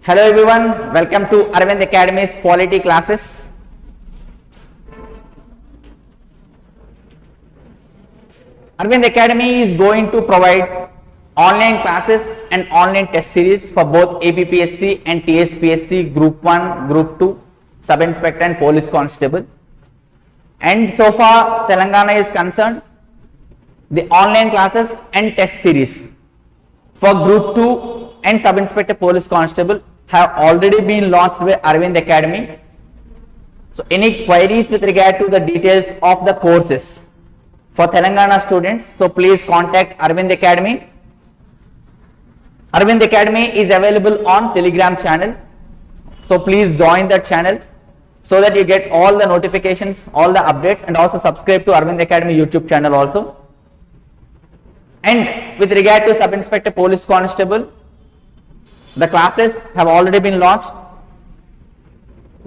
Hello everyone, welcome to Arvind Academy's Polity classes. Arvind Academy is going to provide online classes and online test series for both APPSC and TSPSC Group 1, Group 2, Sub Inspector and Police Constable. And so far Telangana is concerned, the online classes and test series for Group 2 and Sub Inspector Police Constable have already been launched by Arvind Academy. So any queries with regard to the details of the courses for Telangana students, so please contact Arvind Academy. Arvind Academy is available on Telegram channel, so please join that channel so that you get all the notifications, all the updates, and also subscribe to Arvind Academy YouTube channel also. And with regard to Sub Inspector Police Constable, the classes have already been launched.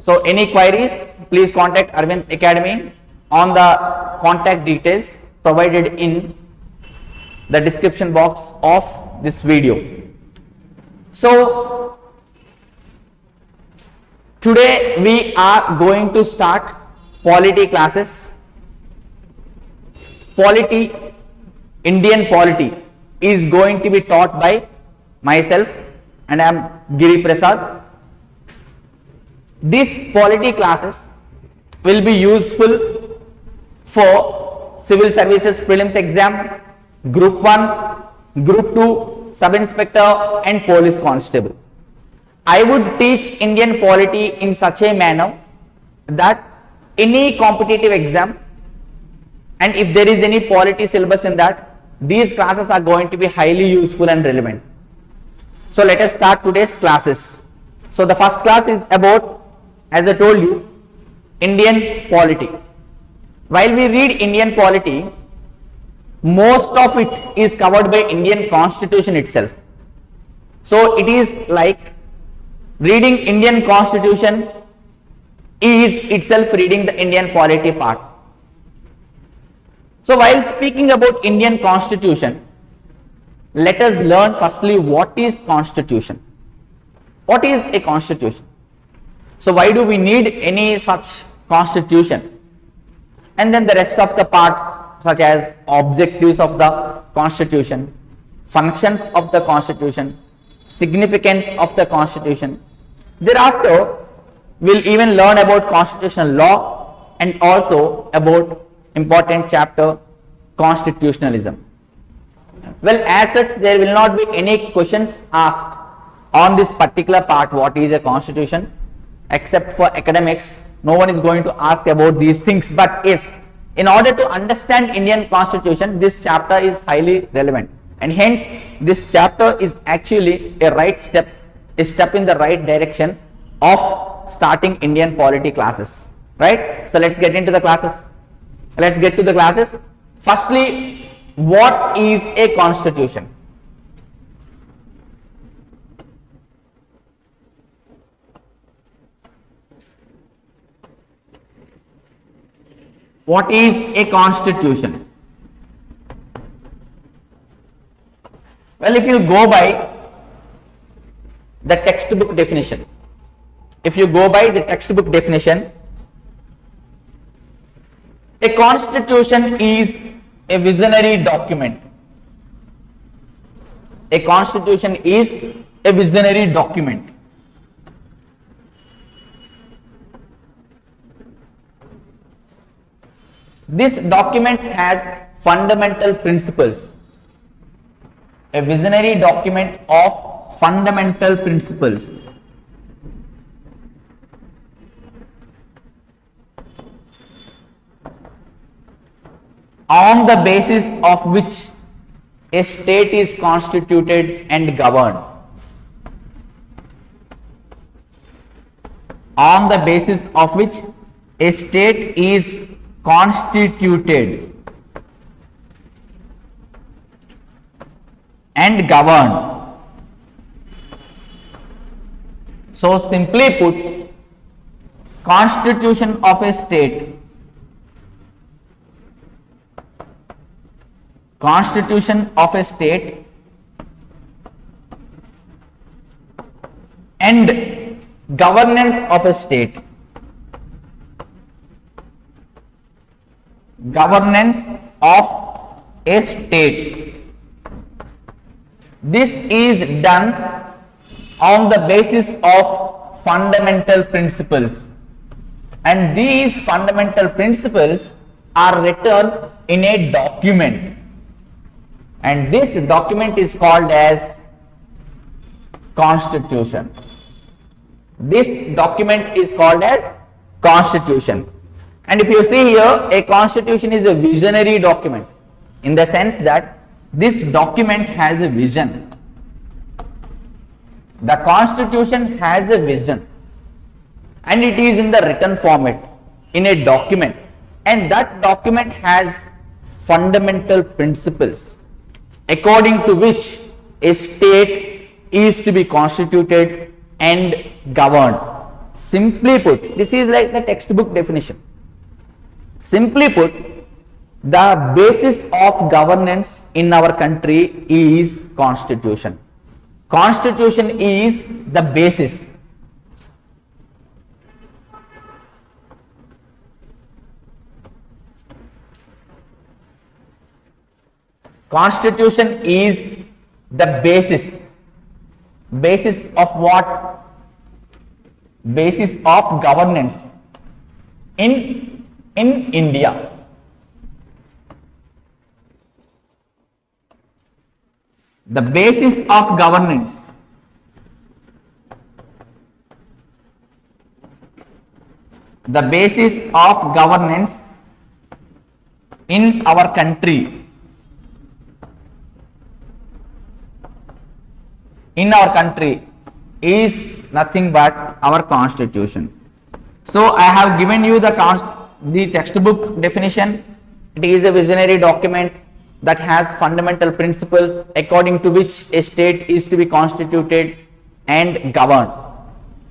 So any queries, please contact Arvind Academy on the contact details provided in the description box of this video. So today we are going to start polity classes. Polity, Indian polity is going to be taught by myself, and I am Giri Prasad. These polity classes will be useful for civil services prelims exam, Group 1, Group 2, Sub Inspector and Police Constable. I would teach Indian polity in such a manner that any competitive exam, and if there is any polity syllabus in that, these classes are going to be highly useful and relevant. So let us start today's classes. So the first class is about, as I told you, Indian polity. While we read Indian polity, most of it is covered by Indian Constitution itself. So it is like reading Indian Constitution is itself reading the Indian polity part. So while speaking about Indian Constitution, let us learn firstly what is Constitution. What is a Constitution? So why do we need any such Constitution? And then the rest of the parts, such as objectives of the Constitution, functions of the Constitution, significance of the Constitution. Thereafter, we'll even learn about constitutional law and also about important chapter, constitutionalism. Well, as such, there will not be any questions asked on this particular part, what is a constitution, except for academics. No one is going to ask about these things, but yes, in order to understand Indian Constitution, this chapter is highly relevant, and hence this chapter is actually a step in the right direction of starting Indian polity classes, right? So let's get into the classes. Let's get to the classes. Firstly, what is a constitution? What is a constitution? Well, if you go by the textbook definition, a constitution is a visionary document. A constitution is a visionary document. This document has fundamental principles. A visionary document of fundamental principles. On the basis of which a state is constituted and governed. On the basis of which a state is constituted and governed. So simply put, constitution of a state, and governance of a state. Governance of a state. This is done on the basis of fundamental principles, and these fundamental principles are written in a document, and this document is called as Constitution. This document is called as Constitution. And if you see here, a constitution is a visionary document in the sense that this document has a vision. The constitution has a vision and it is in the written format in a document, and that document has fundamental principles according to which a state is to be constituted and governed. Simply put, this is like the textbook definition. Simply put, the basis of governance in our country is constitution. Constitution is the basis. Constitution is the basis. Basis of what? Basis of governance in India. The basis of governance in our country is nothing but our constitution. So I have given you the textbook definition. It is a visionary document that has fundamental principles according to which a state is to be constituted and governed.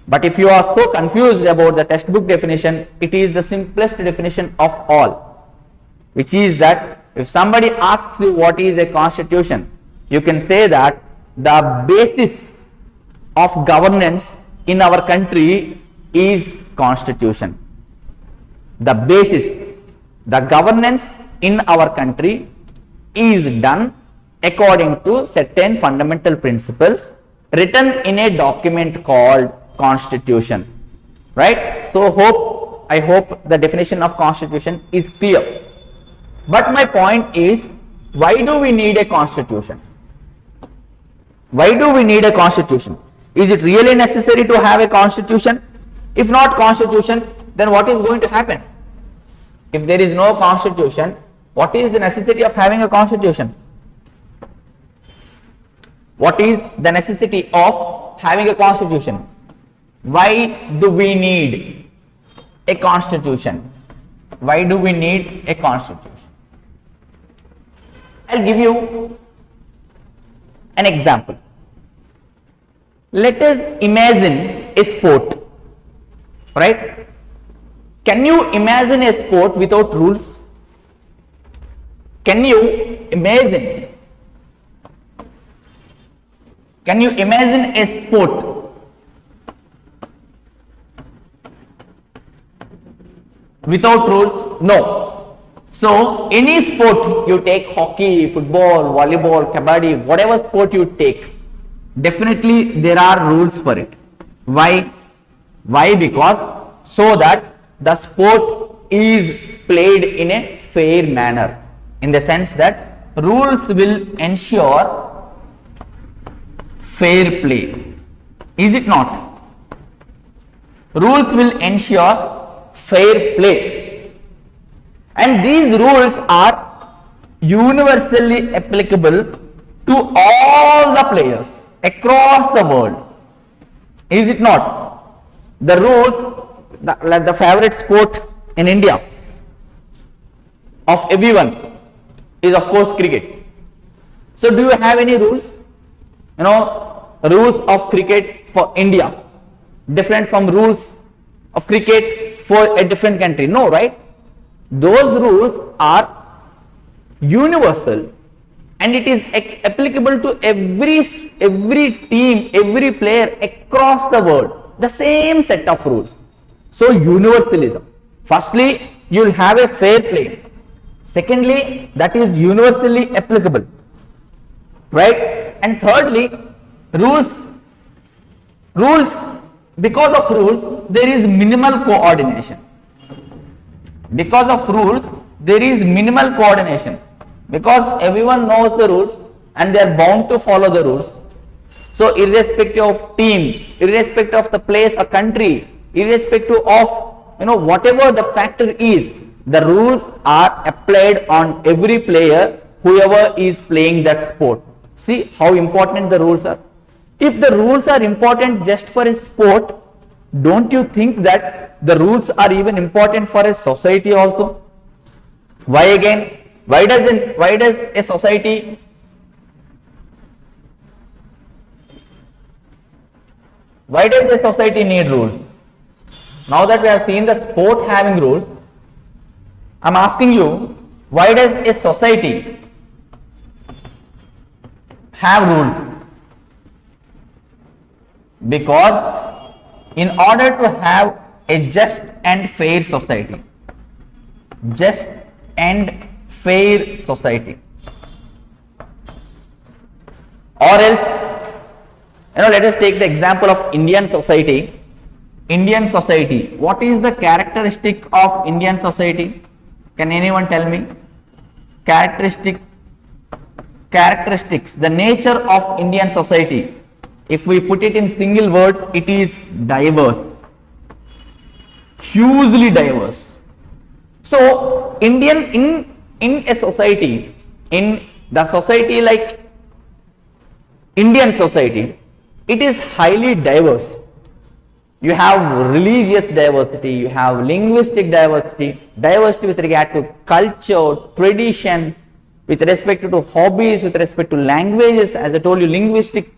But if you are so confused about the textbook definition, it is the simplest definition of all, which is that if somebody asks you what is a constitution, you can say that the basis of governance in our country is constitution. The basis, the governance in our country is done according to certain fundamental principles written in a document called constitution, right? So I hope the definition of constitution is clear. But my point is, why do we need a constitution? Why do we need a constitution? Is it really necessary to have a constitution? If not constitution, then what is going to happen? If there is no constitution, what is the necessity of having a constitution? What is the necessity of having a constitution? Why do we need a constitution? Why do we need a constitution? I'll give you an example. Let us imagine a sport, right? Can you imagine a sport without rules? Can you imagine a sport without rules? No. So any sport you take, hockey, football, volleyball, kabaddi, whatever sport you take, definitely there are rules for it. Why? Because so that the sport is played in a fair manner, in the sense that rules will ensure fair play. Is it not? Rules will ensure fair play, and these rules are universally applicable to all the players across the world. Is it not? The rules, like the favorite sport in India of everyone is of course cricket. So do you have any rules? Rules of cricket for India different from rules of cricket for a different country? No, right? Those rules are universal and it is applicable to every team, every player across the world. the same set of rules. So universalism. Firstly, you will have a fair play. Secondly, that is universally applicable, right? And thirdly, rules, because of rules, there is minimal coordination. Because of rules, there is minimal coordination, because everyone knows the rules and they are bound to follow the rules. So irrespective of team, irrespective of the place or country, irrespective of whatever the factor is, the rules are applied on every player, whoever is playing that sport. See how important the rules are. If the rules are important just for a sport, don't you think that the rules are even important for a society also? Why again? Why does a society need rules? Now that we have seen the sport having rules, I am asking you, why does a society have rules? Because in order to have a just and fair society, or else, let us take the example of Indian society. What is the characteristic of Indian society? Can anyone tell me? Characteristics, the nature of Indian society. If we put it in single word, it is diverse, hugely diverse. So in a society, in the society like Indian society, it is highly diverse. You have religious diversity, you have linguistic diversity, diversity with regard to culture, tradition, with respect to hobbies, with respect to languages, as I told you, linguistic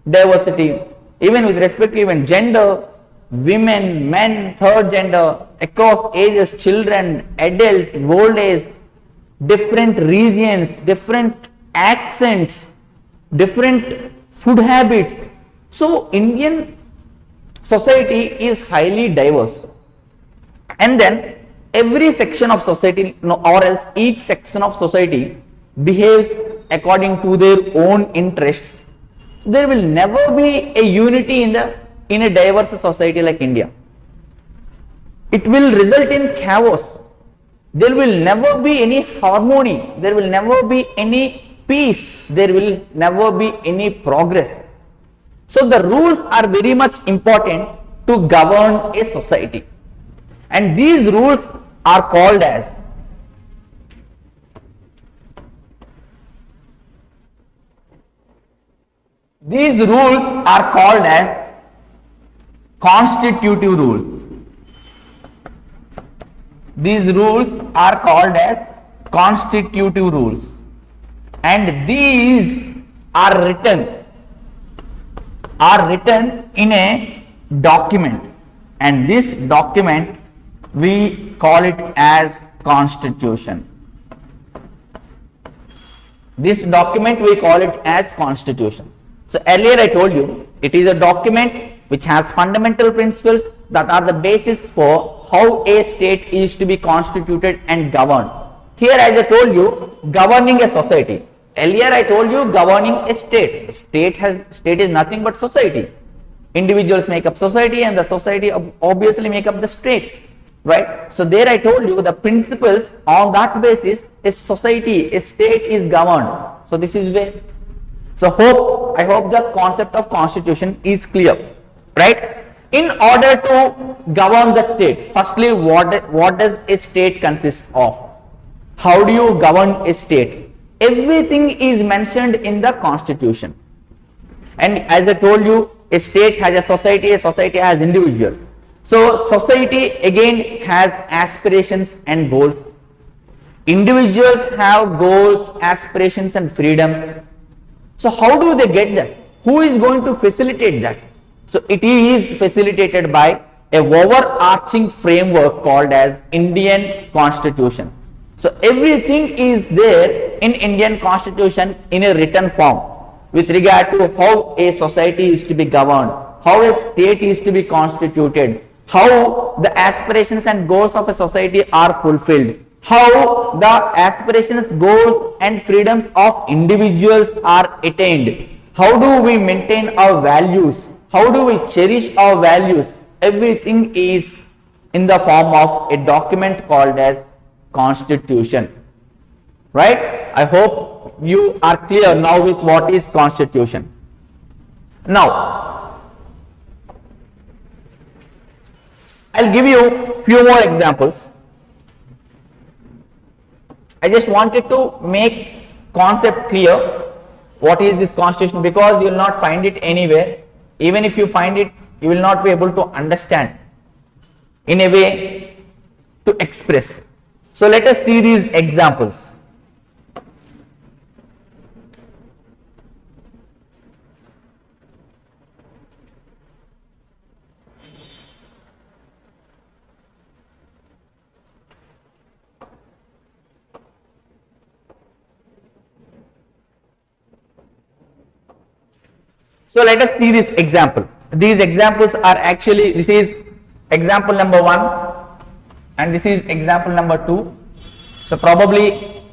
diversity, even with respect to even gender, women, men, third gender, across ages, children, adult, old age, different regions, different accents, different food habits. So Indian society is highly diverse, and then every section of society, or else each section of society behaves according to their own interests. There will never be a unity in a diverse society like India. It will result in chaos. There will never be any harmony. There will never be any peace. There will never be any progress. So the rules are very much important to govern a society, and these rules are called as constitutive rules. These rules are called as constitutive rules, and these are written in a document, and this document we call it as constitution. This document we call it as constitution. So earlier I told you, it is a document which has fundamental principles that are the basis for how a state is to be constituted and governed. Here, as I told you, governing a society. Earlier I told you governing a state. State is nothing but society. Individuals make up society, and the society obviously make up the state, right? So there I told you the principles on that basis a society, a state is governed. So this is where. So I hope the concept of constitution is clear, right? In order to govern the state, firstly, what does a state consist of? How do you govern a state? Everything is mentioned in the constitution. And as I told you, a state has a society has individuals. So society again has aspirations and goals. Individuals have goals, aspirations and freedoms. So how do they get that? Who is going to facilitate that? So it is facilitated by a overarching framework called as Indian Constitution. So everything is there in Indian Constitution in a written form with regard to how a society is to be governed, how a state is to be constituted, how the aspirations and goals of a society are fulfilled, how the aspirations, goals and freedoms of individuals are attained, how do we maintain our values, how do we cherish our values. Everything is in the form of a document called as Constitution. Right? I hope you are clear now with what is Constitution. Now, I'll give you few more examples. I just wanted to make concept clear. What is this Constitution? Because you will not find it anywhere. Even if you find it, you will not be able to understand in a way to express. So let us see these examples. So let us see this example. These examples are actually, this is example number 1 and this is example number 2. So probably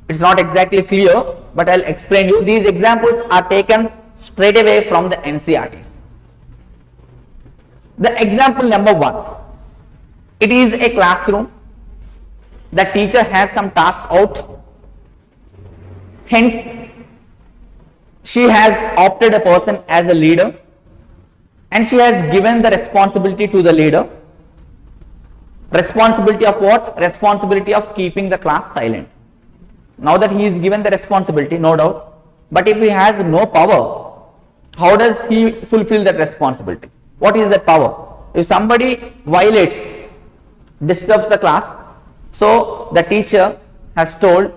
it's not exactly clear, but I'll explain you. These examples are taken straight away from the NCERTs. The example number 1, it is a classroom. The teacher has some task out. Hence, she has opted a person as a leader and she has given the responsibility to the leader. Responsibility of what? Responsibility of keeping the class silent. Now that he is given the responsibility, no doubt, but if he has no power, how does he fulfill that responsibility? What is that power? If somebody violates, disturbs the class, so the teacher has told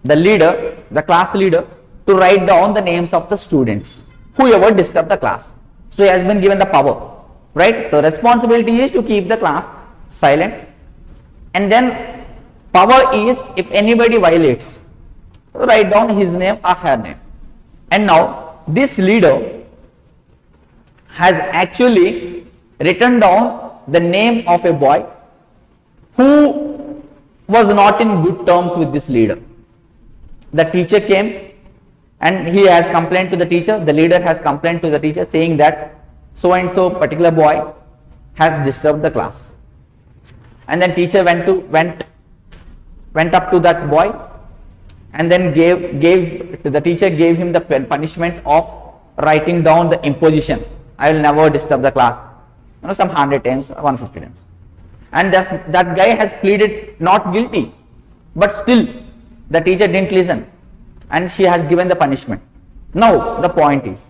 the leader, the class leader, to write down the names of the students, whoever disturbed the class. So he has been given the power, right? So responsibility is to keep the class silent, and then power is if anybody violates, write down his name or her name. And now this leader has actually written down the name of a boy who was not in good terms with this leader. The teacher came and he has complained to the teacher, the leader has complained to the teacher saying that so and so particular boy has disturbed the class. And then teacher went up to that boy and then the teacher gave him the punishment of writing down the imposition. I will never disturb the class. Some 100 times, 150 times. And that guy has pleaded not guilty, but still the teacher didn't listen and she has given the punishment. Now the point is,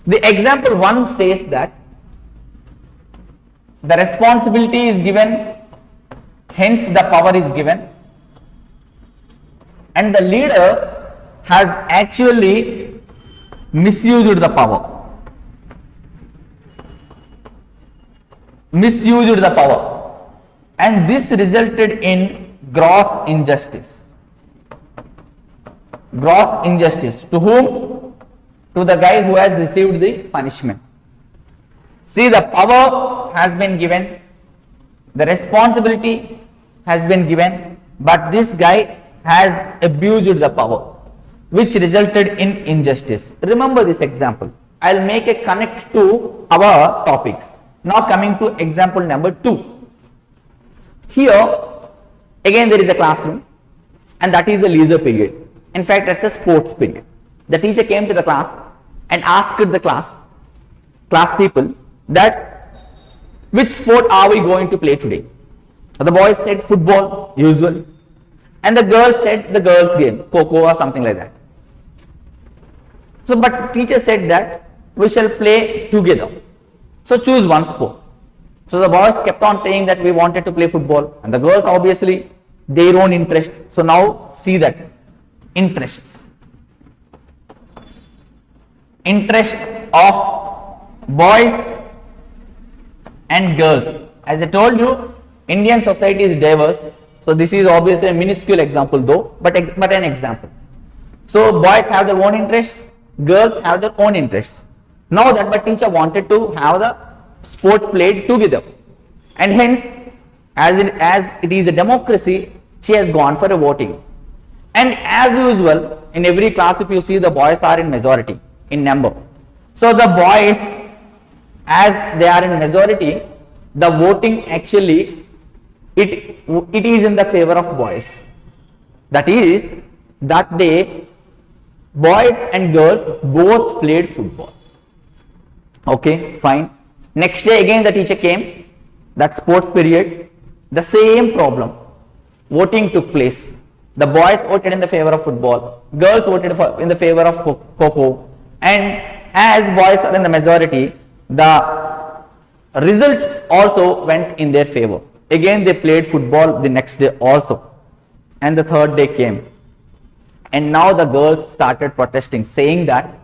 the example 1 says that the responsibility is given, hence the power is given, and the leader has actually misused the power. And this resulted in gross injustice. To whom? To the guy who has received the punishment. See, the power has been given, the responsibility has been given, but this guy has abused the power, which resulted in injustice. Remember this example. I'll make a connect to our topics. Now coming to example number 2. Here again there is a classroom and that is a leisure period. In fact, that's a sports period. The teacher came to the class and asked the class people that which sport are we going to play today? The boys said football usually, and the girls said the girls game, Coco or something like that. So but teacher said that we shall play together. So choose one sport. So the boys kept on saying that we wanted to play football, and the girls obviously their own interests. So now see that interests of boys and girls. As I told you, Indian society is diverse. So this is obviously a minuscule example though, but an example. So boys have their own interests, girls have their own interests. Now that my teacher wanted to have the sport played together, and hence as it is a democracy, she has gone for a voting. And as usual, in every class, if you see, the boys are in majority in number. So the boys, as they are in majority, the voting actually it is in the favor of boys. That is, that day boys and girls both played football. Okay, fine. Next day again the teacher came, that sports period, the same problem. Voting took place. The boys voted in the favor of football, girls voted in the favor of Kho-Kho, and as boys are in the majority, the result also went in their favor. Again they played football the next day also, and the third day came, and now the girls started protesting, saying that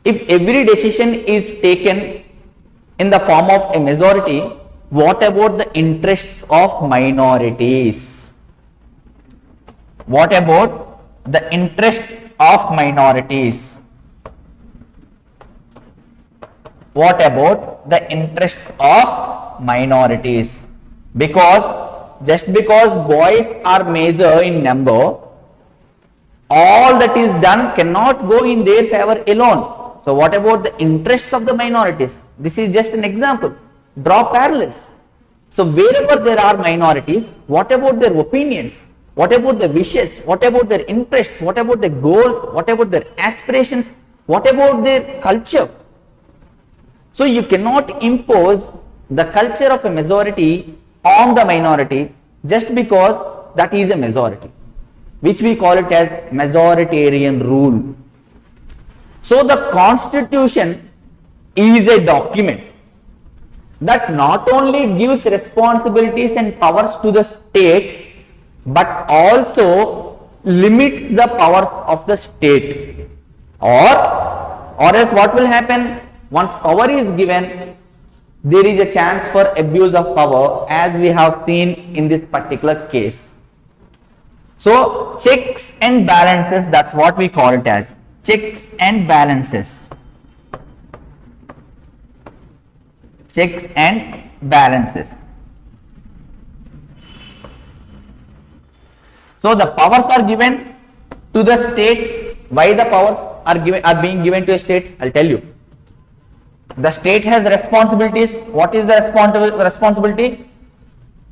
if every decision is taken in the form of a majority, what about the interests of minorities? What about the interests of minorities? What about the interests of minorities? Just because boys are major in number, all that is done cannot go in their favor alone. So what about the interests of the minorities? This is just an example. Draw parallels. So wherever there are minorities, what about their opinions? What about their wishes? What about their interests? What about their goals? What about their aspirations? What about their culture? So you cannot impose the culture of a majority on the minority just because that is a majority, which we call it as majoritarian rule. So the constitution is a document that not only gives responsibilities and powers to the state, but also limits the powers of the state. Or else what will happen? Once power is given, there is a chance for abuse of power, as we have seen in this particular case. So checks and balances, that's what we call it as, checks and balances. Checks and balances. So the powers are given to the state. Why the powers are being given to a state? I'll tell you. The state has responsibilities. What is the responsibility?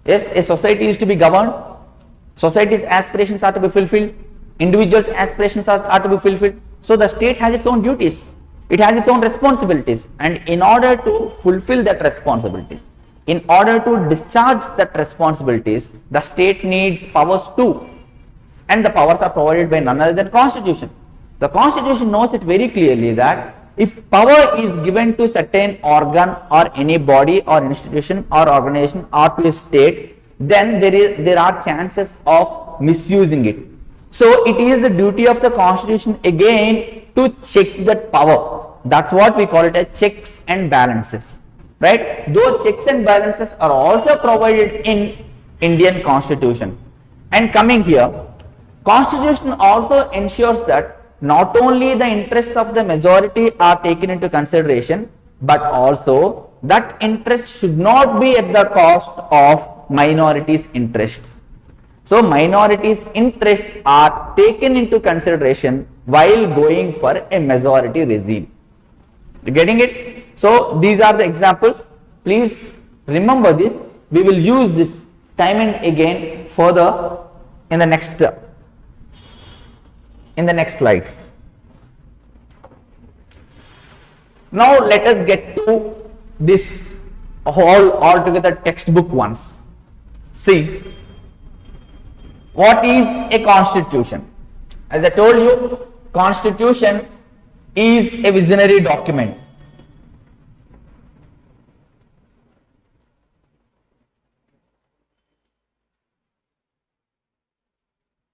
Yes, a society is to be governed. Society's aspirations are to be fulfilled. Individuals' aspirations are to be fulfilled. So the state has its own duties. It has its own responsibilities. And in order to fulfill that responsibilities, in order to discharge that responsibilities, the state needs powers too. And the powers are provided by none other than Constitution. The Constitution knows it very clearly that if power is given to certain organ or any body or institution or organization or to a state, then there are chances of misusing it. So it is the duty of the Constitution again to check that power. That's what we call it as checks and balances, right? Those checks and balances are also provided in Indian Constitution. And coming here, Constitution also ensures that not only the interests of the majority are taken into consideration, but also that interest should not be at the cost of minorities' interests. So minorities' interests are taken into consideration while going for a majority regime. You getting it? So these are the examples. Please remember this. We will use this time and again further in the next slides. Now let us get to this all together textbook once. See, what is a constitution? As I told you, constitution is a visionary document.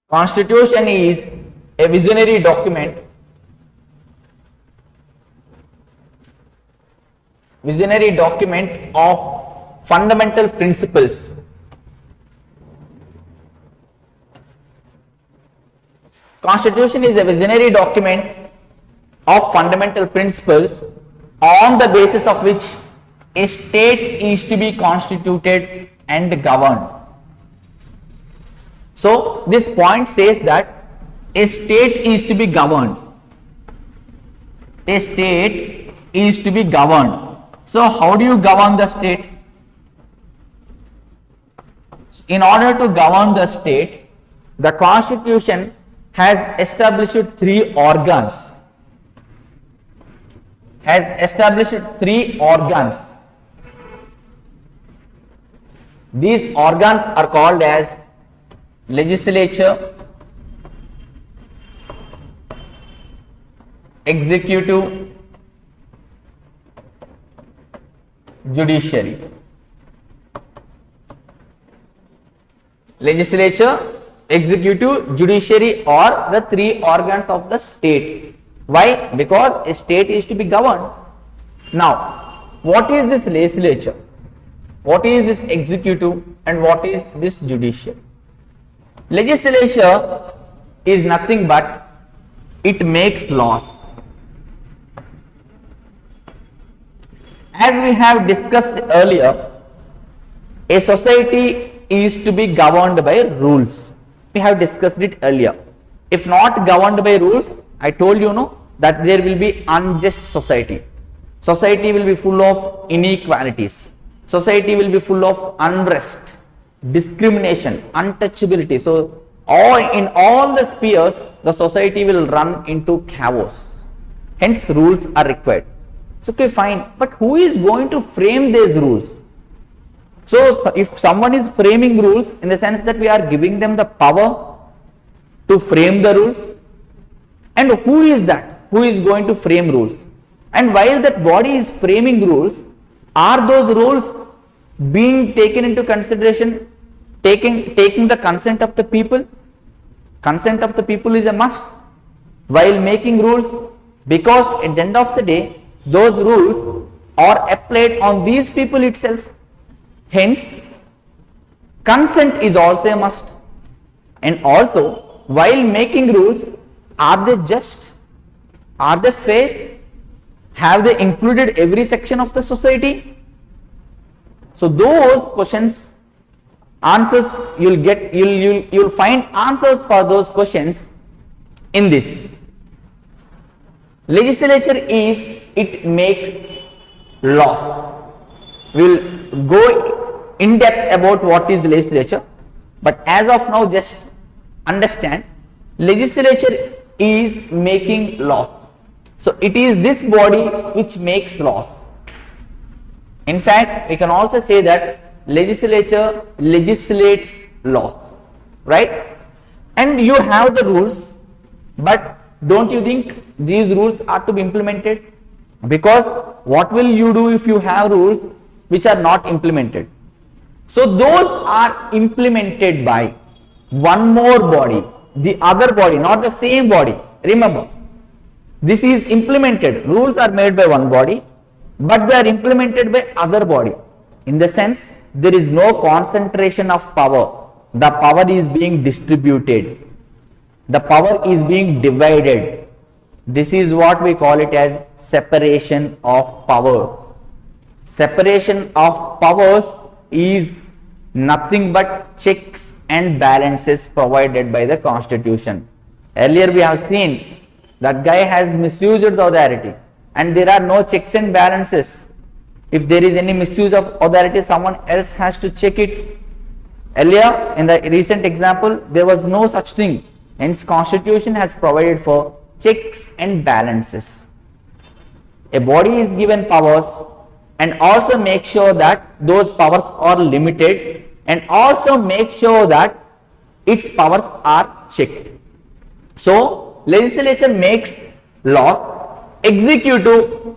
Constitution is a visionary document. Visionary document of fundamental principles. Constitution is a visionary document of fundamental principles on the basis of which a state is to be constituted and governed. So this point says that a state is to be governed. A state is to be governed. So how do you govern the state? In order to govern the state, the constitution has established three organs. These organs are called as legislature, executive, judiciary. Legislature, executive, judiciary are the three organs of the state. Why? Because a state is to be governed. Now, what is this legislature? What is this executive? And what is this judiciary? Legislature is nothing but it makes laws. As we have discussed earlier, a society is to be governed by rules. We have discussed it earlier. If not governed by rules, I told you that there will be unjust society. Society will be full of inequalities. Society will be full of unrest, discrimination, untouchability. So in all the spheres, the society will run into chaos. Hence rules are required. So okay, fine, but who is going to frame these rules? So if someone is framing rules, in the sense that we are giving them the power to frame the rules, and who is that? Who is going to frame rules? And while that body is framing rules, are those rules being taken into consideration, taking the consent of the people? Consent of the people is a must while making rules, because at the end of the day, those rules are applied on these people itself. Hence, consent is also a must. And also, while making rules, are they just? Are they fair? Have they included every section of the society? So those questions, answers you'll find answers for those questions in this. Legislature is, it makes laws. We will go in depth about what is legislature, but as of now just understand, legislature is making laws. So it is this body which makes laws. In fact, we can also say that legislature legislates laws, right? And you have the rules, but don't you think these rules are to be implemented? Because what will you do if you have rules which are not implemented? So those are implemented by one more body, the other body, not the same body. Remember, this is implemented. Rules are made by one body, but they are implemented by other body. In the sense, there is no concentration of power. The power is being distributed. The power is being divided. This is what we call it as separation of power. Separation of powers is nothing but checks and balances provided by the Constitution. Earlier we have seen that guy has misused the authority and there are no checks and balances. If there is any misuse of authority, someone else has to check it. Earlier in the recent example, there was no such thing. Hence Constitution has provided for checks and balances. A body is given powers and also make sure that those powers are limited, and also make sure that its powers are checked. So legislature makes laws, executive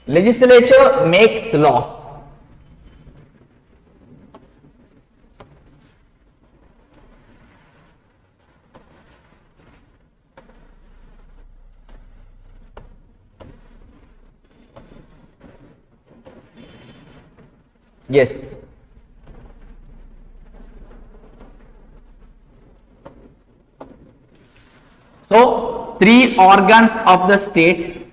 legislature makes laws. Yes. three organs of the state.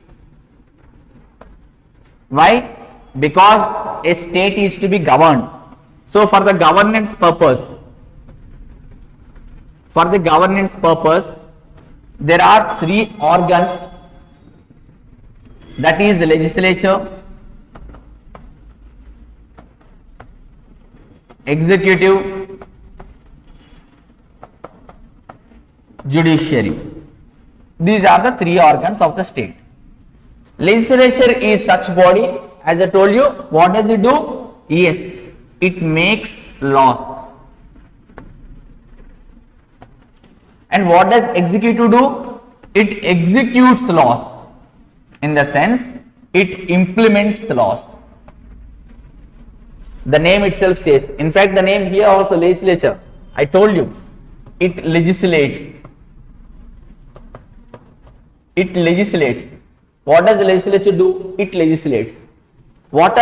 Why? Because a state is to be governed. So for the governance purpose, there are three organs, that is the legislature, executive, judiciary. These are the three organs of the state. Legislature is such body, as I told you. What does it do? Yes, it makes laws. And what does executive do? It executes laws. In the sense, it implements laws. The name itself says. In fact, the name here also, legislature. I told you, it legislates. It legislates. What does the legislature do? It legislates. What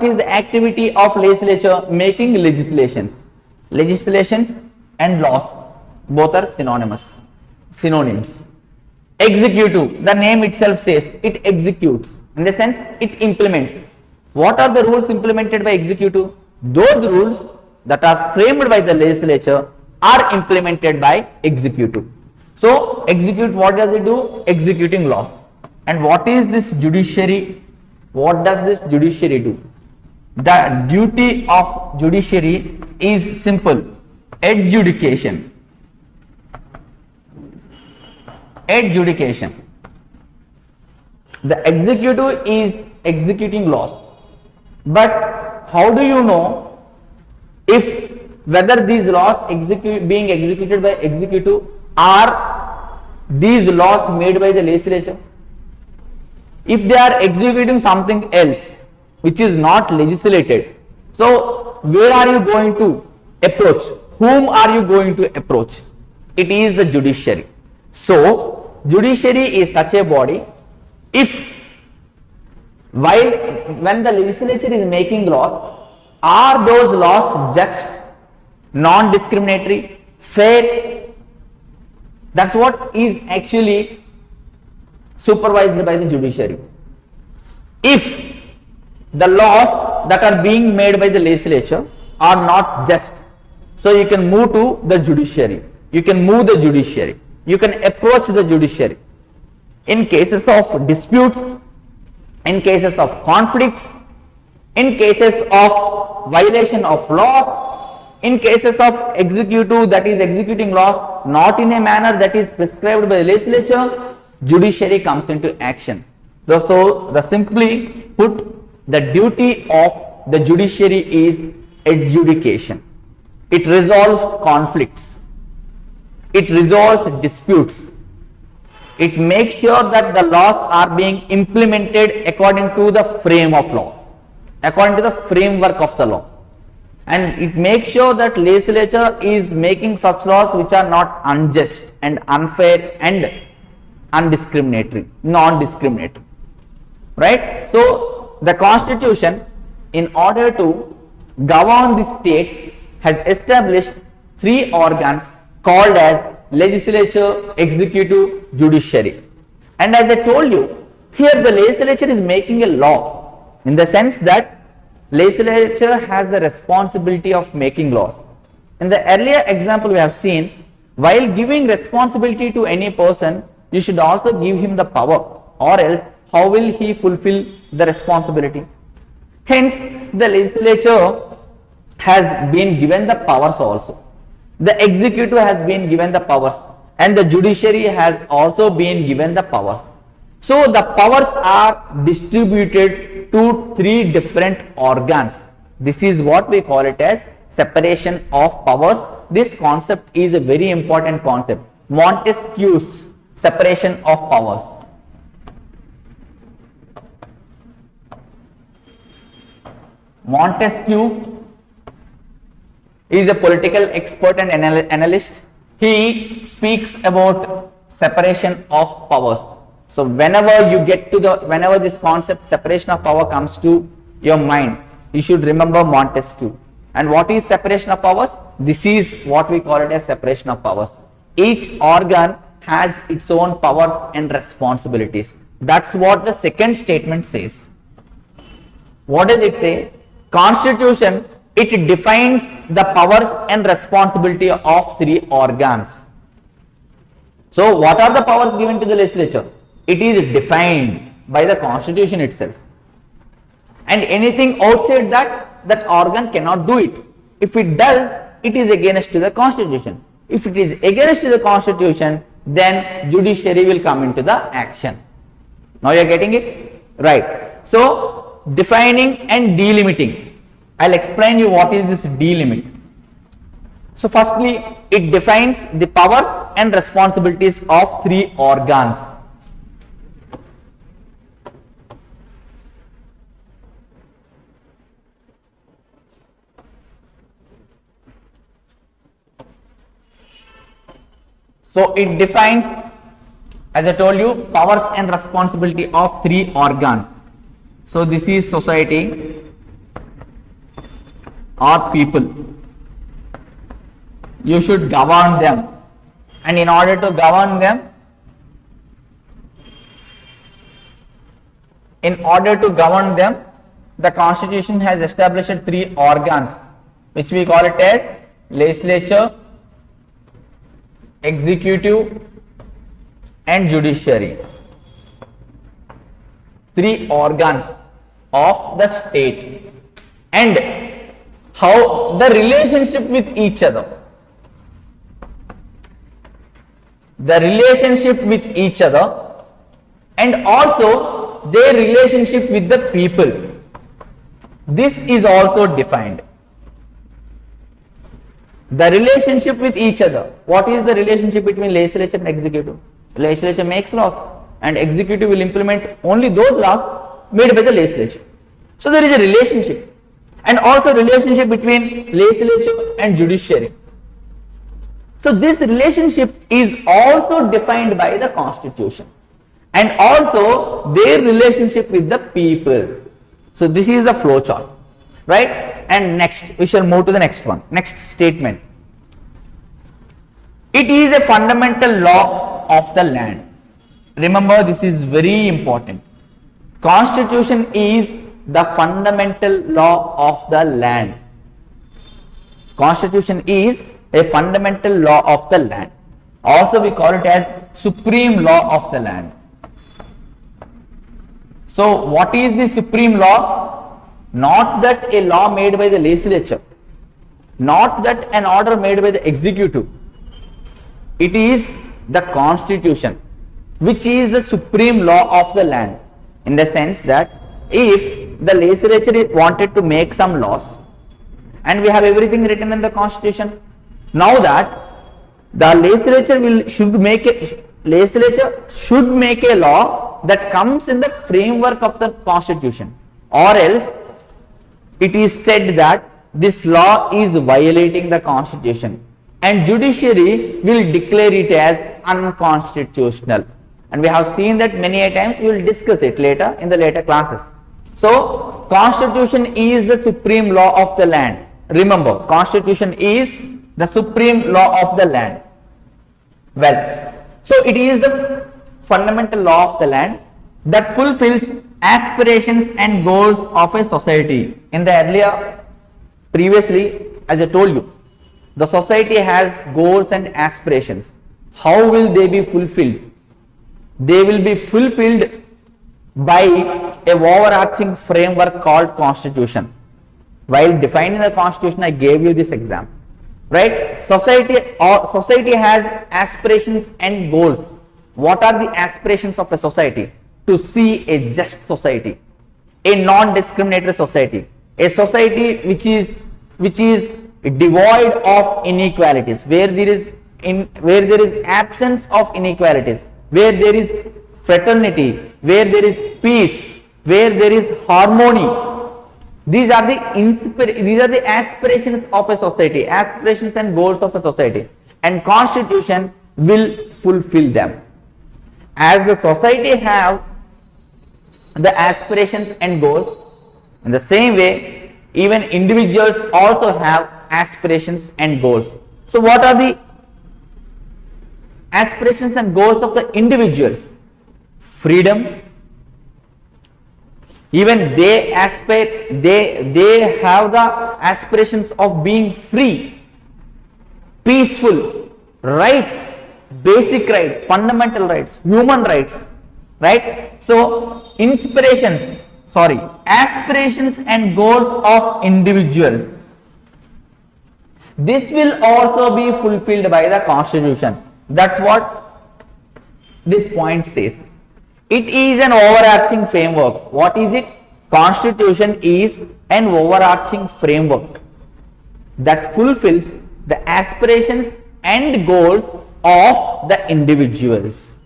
is the activity of legislature? Making legislations. Legislations and laws, both are synonyms. Executive, the name itself says, it executes. In the sense, it implements. What are the rules implemented by executive? Those rules that are framed by the legislature are implemented by executive. So, execute, what does it do? Executing laws. And what is this judiciary? What does this judiciary do? The duty of judiciary is simple: adjudication. Adjudication. The executive is executing laws. But how do you know if whether these laws being executed by executive are these laws made by the legislature? If they are executing something else which is not legislated, so where are you going to approach? Whom are you going to approach? It is the judiciary. So, judiciary is such a body. If when the legislature is making laws, are those laws just, non-discriminatory, fair? That's what is actually supervised by the judiciary. If the laws that are being made by the legislature are not just, so you can move to the judiciary. You can move the judiciary. You can approach the judiciary. In cases of disputes, in cases of conflicts, in cases of violation of law, in cases of executive that is executing laws not in a manner that is prescribed by the legislature, judiciary comes into action. So, simply put, the duty of the judiciary is adjudication. It resolves conflicts. It resolves disputes. It makes sure that the laws are being implemented according to the frame of law, according to the framework of the law. And it makes sure that legislature is making such laws which are not unjust and unfair and undiscriminatory, non-discriminatory, right? So, the constitution, in order to govern the state, has established three organs called as legislature, executive, judiciary. And as I told you, here the legislature is making a law, in the sense that legislature has the responsibility of making laws. In the earlier example we have seen, while giving responsibility to any person, you should also give him the power, or else how will he fulfill the responsibility? Hence, the legislature has been given the powers also. The executive has been given the powers, and the judiciary has also been given the powers. So, the powers are distributed to three different organs. This is what we call it as separation of powers. This concept is a very important concept. Montesquieu's separation of powers. Montesquieu is a political expert and analyst. He speaks about separation of powers. So whenever you get to whenever this concept separation of power comes to your mind, you should remember Montesquieu. And what is separation of powers? This is what we call it as separation of powers. Each organ has its own powers and responsibilities. That's what the second statement says. What does it say? Constitution, it defines the powers and responsibility of three organs. So what are the powers given to the legislature? It is defined by the constitution itself. And anything outside that, that organ cannot do it. If it does, it is against to the constitution. If it is against to the constitution, then judiciary will come into the action. Now you are getting it? Right. So defining and delimiting. I'll explain you what is this delimit. So firstly, it defines the powers and responsibilities of three organs. So it defines, as I told you, powers and responsibility of three organs. So this is society or people. You should govern them, and in order to govern them, the constitution has established three organs, which we call it as legislature, executive and judiciary. Three organs of the state, and how the relationship with each other. The relationship with each other, and also their relationship with the people. This is also defined. The relationship with each other. What is the relationship between legislature and executive? Legislature makes laws and executive will implement only those laws made by the legislature. So there is a relationship, and also relationship between legislature and judiciary. So this relationship is also defined by the constitution, and also their relationship with the people. So this is the flow chart, right? And next we shall move to the next one. Next statement. It is a fundamental law of the land. Remember, this is very important. Constitution is the fundamental law of the land. Constitution is a fundamental law of the land. Also we call it as supreme law of the land. So what is the supreme law? Not that a law made by the legislature, not that an order made by the executive. It is the constitution, which is the supreme law of the land, in the sense that if the legislature wanted to make some laws, and we have everything written in the constitution, now that the legislature should make a law that comes in the framework of the constitution, or else it is said that this law is violating the constitution, and judiciary will declare it as unconstitutional. And we have seen that many a times. We will discuss it later in the later classes. So constitution is the supreme law of the land. Remember, constitution is the supreme law of the land. Well, so it is the fundamental law of the land that fulfills aspirations and goals of a society. In the previously, as I told you, the society has goals and aspirations. How will they be fulfilled? They will be fulfilled by a overarching framework called constitution. While defining the constitution, I gave you this example, right? Society has aspirations and goals. What are the aspirations of a society? To see a just society, a non-discriminatory society, a society which is devoid of inequalities, where there is absence of inequalities, where there is fraternity, where there is peace, where there is harmony. These are the aspirations of a society, aspirations and goals of a society, and constitution will fulfill them. As the society have the aspirations and goals, in the same way even individuals also have aspirations and goals. So what are the aspirations and goals of the individuals. Freedom, even they aspire, they have the aspirations of being free, peaceful, rights, basic rights, fundamental rights, human rights, right? So aspirations and goals of individuals, this will also be fulfilled by the constitution. That's what this point says. It is an overarching framework. What is it? Constitution is an overarching framework that fulfills the aspirations and goals of the individuals,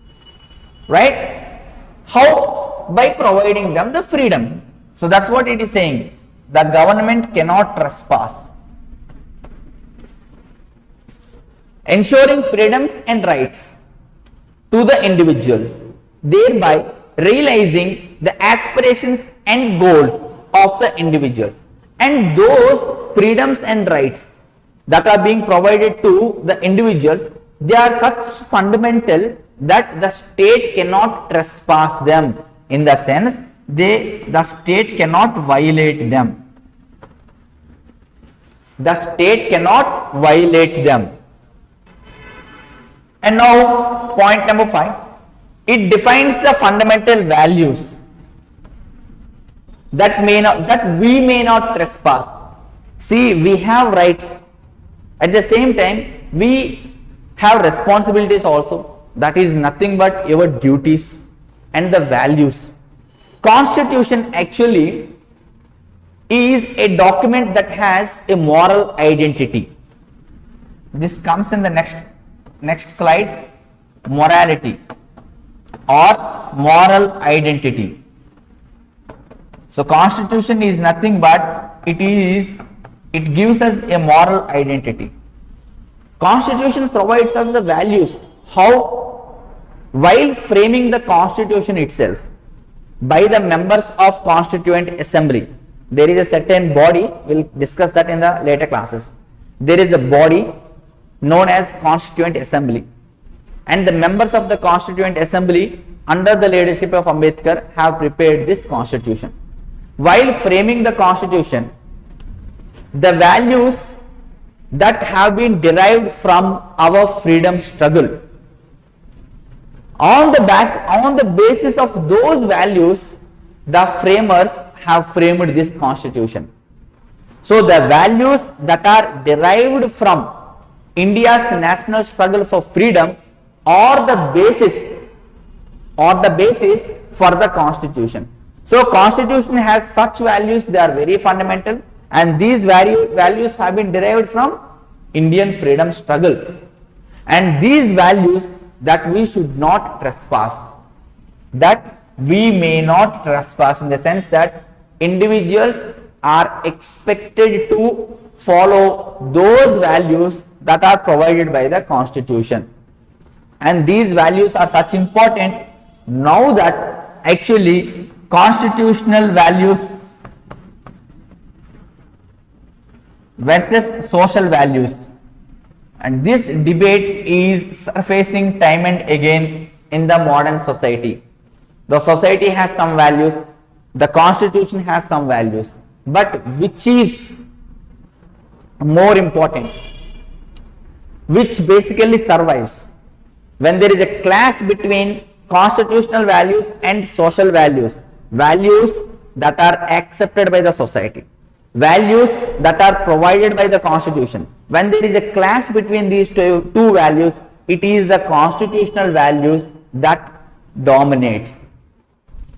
right? How? By providing them the freedom. So that's what it is saying. The government cannot trespass. Ensuring freedoms and rights to the individuals, thereby realizing the aspirations and goals of the individuals. And those freedoms and rights that are being provided to the individuals, they are such fundamental that the state cannot trespass them, in the sense the state cannot violate them. The state cannot violate them. And now point number 5, it defines the fundamental values that we may not trespass. See, we have rights, at the same time we have responsibilities also, that is nothing but your duties and the values. Constitution actually is a document that has a moral identity. This comes in the next slide. Morality or moral identity. So constitution is nothing but it gives us a moral identity. Constitution provides us the values. How? While framing the constitution itself by the members of Constituent Assembly, there is a certain body, we'll discuss that in the later classes. There is a body known as Constituent Assembly, and the members of the Constituent Assembly under the leadership of Ambedkar have prepared this constitution. While framing the constitution, the values that have been derived from our freedom struggle, on the basis of those values, the framers have framed this constitution. So the values that are derived from India's national struggle for freedom are the basis for the constitution. So constitution has such values, they are very fundamental, and these values have been derived from Indian freedom struggle, and these values that we should not trespass, that we may not trespass, in the sense that individuals are expected to follow those values that are provided by the constitution. And these values are such important now that actually constitutional values versus social values, and this debate is surfacing time and again in the modern society. The society has some values, the constitution has some values, but which is more important, which basically survives when there is a clash between constitutional values and social values, values that are accepted by the society, values that are provided by the constitution. When there is a clash between these two values, it is the constitutional values that dominates.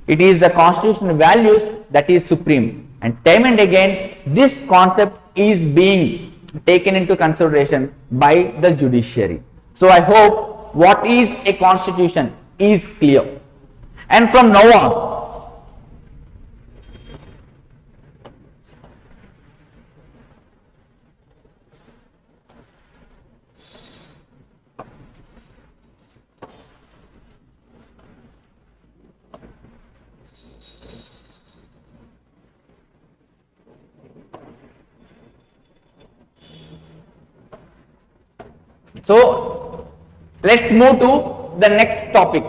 It is the constitutional values that is supreme, and time and again this concept is being taken into consideration by the judiciary. So I hope what is a constitution is clear, and from now on Let's move to the next topic,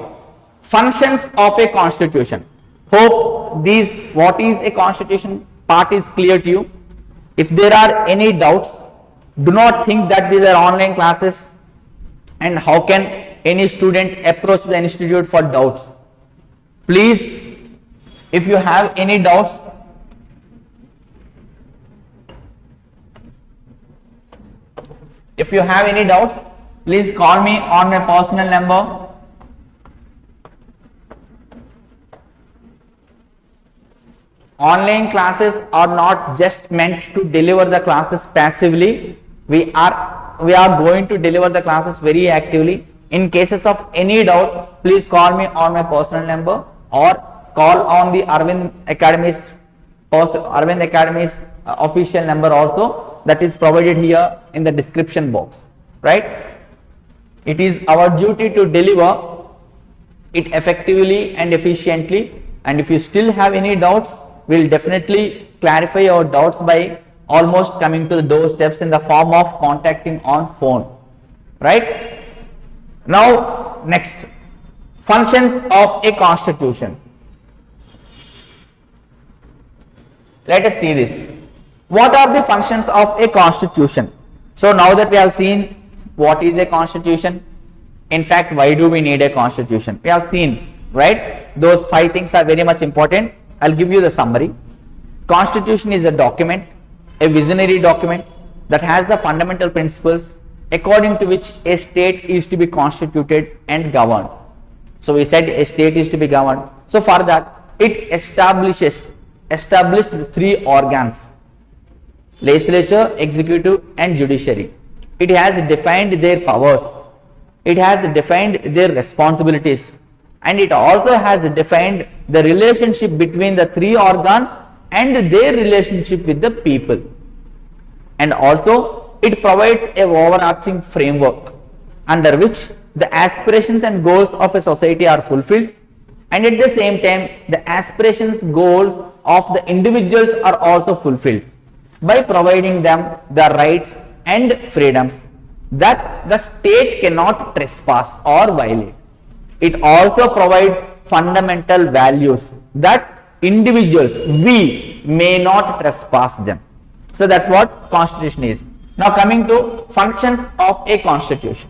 functions of a constitution. Hope these what is a constitution part is clear to you. If there are any doubts, do not think that these are online classes and how can any student approach the institute for doubts. Please, if you have any doubts, please call me on my personal number. Online classes are not just meant to deliver the classes passively. We are going to deliver the classes very actively. In cases of any doubt, please call me on my personal number or call on the Arvind Academy's official number also, that is provided here in the description box, right? It is our duty to deliver it effectively and efficiently, and if you still have any doubts, we'll definitely clarify your doubts by almost coming to the doorsteps in the form of contacting on phone, right? Now next, functions of a constitution. Let us see this. What are the functions of a constitution? So now that we have seen what is a constitution, in fact why do we need a constitution, we have seen, right? Those 5 things are very much important. I'll give you the summary. Constitution is a document, a visionary document that has the fundamental principles according to which a state is to be constituted and governed. So we said a state is to be governed. So for that, it established 3 organs: legislature, executive and judiciary. It has defined their powers, it has defined their responsibilities, and it also has defined the relationship between the 3 organs and their relationship with the people. And also it provides a overarching framework under which the aspirations and goals of a society are fulfilled, and at the same time the aspirations, goals of the individuals are also fulfilled by providing them the rights and freedoms that the state cannot trespass or violate. It also provides fundamental values that individuals, we may not trespass them. So that's what constitution is. Now coming to functions of a constitution.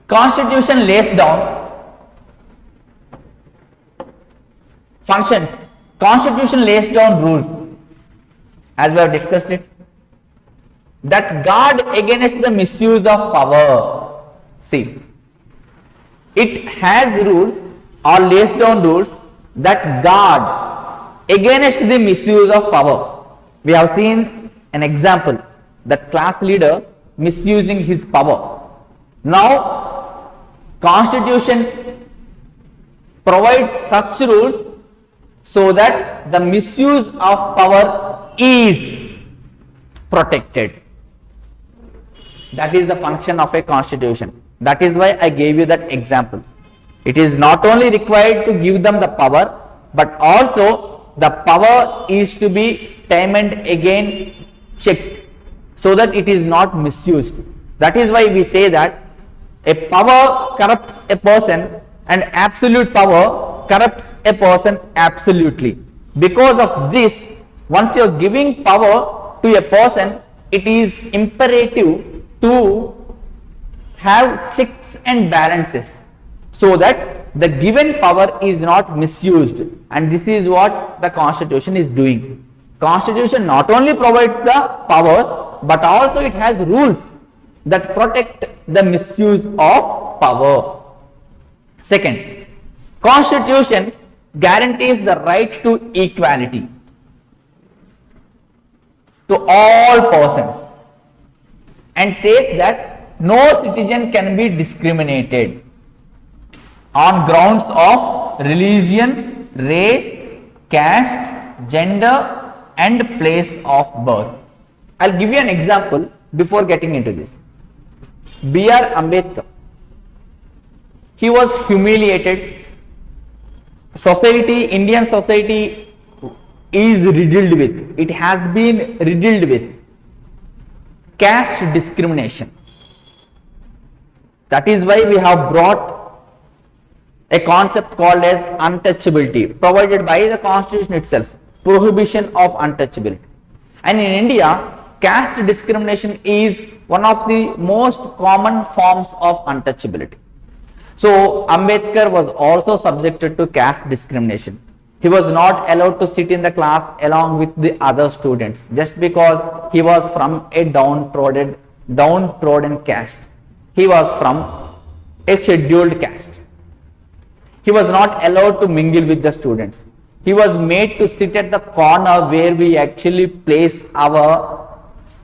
Constitution lays down functions. Constitution lays down rules, as we have discussed it, that guard against the misuse of power. See, it has rules or lays down rules that guard against the misuse of power. We have seen an example, that class leader misusing his power. Now, Constitution provides such rules so that the misuse of power is protected. That is the function of a constitution. That is why I gave you that example. It is not only required to give them the power, but also the power is to be time and again checked so that it is not misused. That is why we say that a power corrupts a person and absolute power corrupts a person absolutely. Because of this, once you are giving power to a person, it is imperative to have checks and balances so that the given power is not misused, and this is what the constitution is doing. Constitution not only provides the powers, but also it has rules that protect the misuse of power. Second, constitution guarantees the right to equality to all persons and says that no citizen can be discriminated on grounds of religion, race, caste, gender and place of birth. I'll give you an example before getting into this. B.R. Ambedkar, he was humiliated. Society, Indian society is riddled with, it has been riddled with caste discrimination. That is why we have brought a concept called as untouchability, provided by the constitution itself, prohibition of untouchability. And in India, caste discrimination is one of the most common forms of untouchability. So Ambedkar was also subjected to caste discrimination. He was not allowed to sit in the class along with the other students just because he was from a downtrodden caste. He was from a scheduled caste. He was not allowed to mingle with the students. He was made to sit at the corner where we actually place our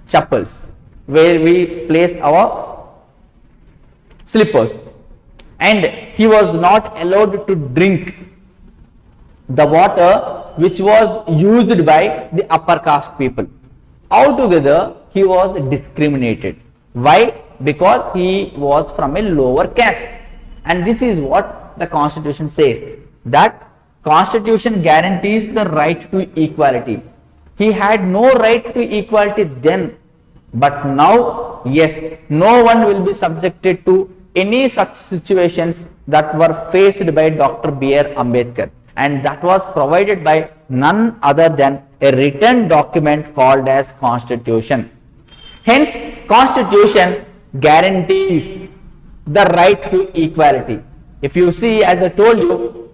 chappals, where we place our slippers, and he was not allowed to drink the water which was used by the upper caste people. Altogether, he was discriminated. Why? Because he was from a lower caste. And this is what the constitution says, that constitution guarantees the right to equality. He had no right to equality then, but now, yes, no one will be subjected to any such situations that were faced by Dr. B.R. Ambedkar, and that was provided by none other than a written document called as Constitution. Hence, Constitution guarantees the right to equality. If you see, as I told you,